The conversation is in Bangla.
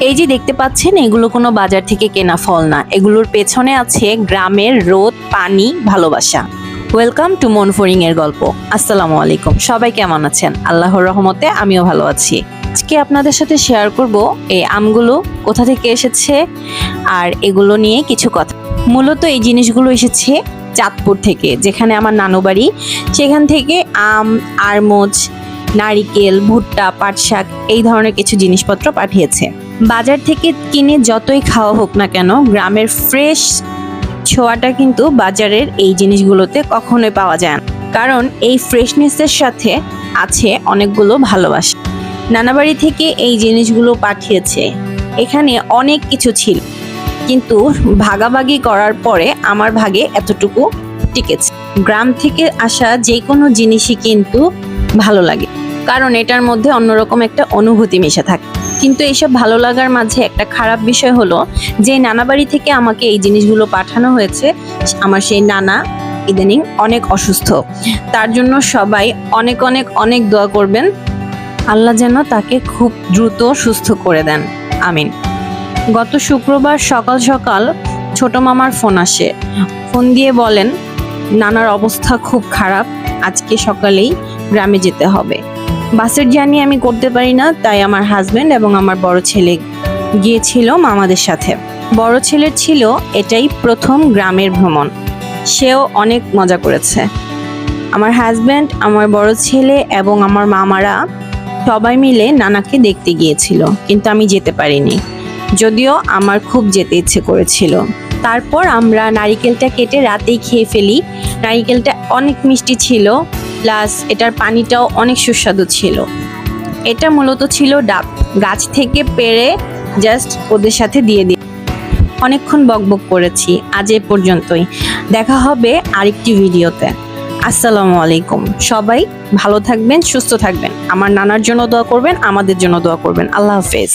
এই যে দেখতে পাচ্ছেন, এগুলো কোনো বাজার থেকে কেনা ফল না, এগুলোর পেছনে আছে গ্রামের রোদ, পানি, ভালোবাসা। ওয়েলকাম টু মনফরিং এর গল্প। আসসালামু আলাইকুম, সবাই কেমন আছেন? আল্লাহর রহমতে আমিও ভালো আছি। আজকে আপনাদের সাথে শেয়ার করব এই আমগুলো কোথা থেকে এসেছে আর এগুলো নিয়ে কিছু কথা। মূলত এই জিনিসগুলো এসেছে চাঁদপুর থেকে, যেখানে আমার নানু বাড়ি। সেখান থেকে আম, আরমোজ, নারিকেল, ভুট্টা, পাট শাক এই ধরনের কিছু জিনিসপত্র পাঠিয়েছে। বাজার থেকে কিনে যতই খাওয়া হোক না কেন, গ্রামের ফ্রেশ ছোঁয়াটা কিন্তু বাজারের এই জিনিসগুলোতে কখনোই পাওয়া যায় না, কারণ এই ফ্রেশনেসের সাথে আছে অনেকগুলো ভালোবাসা। নানাবাড়ি থেকে এই জিনিসগুলো পাঠিয়েছে। এখানে অনেক কিছু ছিল, কিন্তু ভাগাভাগি করার পরে আমার ভাগে এতটুকু টিকেছে। গ্রাম থেকে আসা যে কোনো জিনিসই কিন্তু ভালো লাগে, কারণ এটার মধ্যে অন্যরকম একটা অনুভূতি মিশে থাকে। কিন্তু এইসব ভালো লাগার মাঝে একটা খারাপ বিষয় হলো যে নানাবাড়ি থেকে আমাকে এই জিনিসগুলো পাঠানো হয়েছে, আমার সেই নানা ইদানিং অনেক অসুস্থ। তার জন্য সবাই অনেক অনেক অনেক দোয়া করবেন, আল্লাহ যেন তাকে খুব দ্রুত সুস্থ করে দেন, আমিন। গত শুক্রবার সকাল সকাল ছোট মামার ফোন আসে। ফোন দিয়ে বলেন নানার অবস্থা খুব খারাপ, আজকে সকালেই গ্রামে যেতে হবে। বাসের জার্নি আমি করতে পারি না, তাই আমার হাজবেন্ড এবং আমার বড় ছেলে গিয়েছিল মামাদের সাথে। বড় ছেলের ছিল এটাই প্রথম গ্রামের ভ্রমণ, সেও অনেক মজা করেছে। আমার হাজবেন্ড, আমার বড় ছেলে এবং আমার মামারা সবাই মিলে নানাকে দেখতে গিয়েছিল, কিন্তু আমি যেতে পারিনি, যদিও আমার খুব যেতে ইচ্ছে করেছিল। তারপর আমরা নারিকেলটা কেটে রাতেই খেয়ে ফেলি। নারিকেলটা অনেক মিষ্টি ছিল, প্লাস এটার পানিটাও অনেক সুস্বাদু ছিল। এটা মূলত ছিল ডাব, গাছ থেকে পেড়ে জাস্ট ওদের সাথে দিয়ে দিই। অনেকক্ষণ বকবক করেছি, আজ এ পর্যন্তই। দেখা হবে আরেকটি ভিডিওতে। আসসালামু আলাইকুম। সবাই ভালো থাকবেন, সুস্থ থাকবেন। আমার নানার জন্য দোয়া করবেন, আমাদের জন্য দোয়া করবেন। আল্লাহ হাফেজ।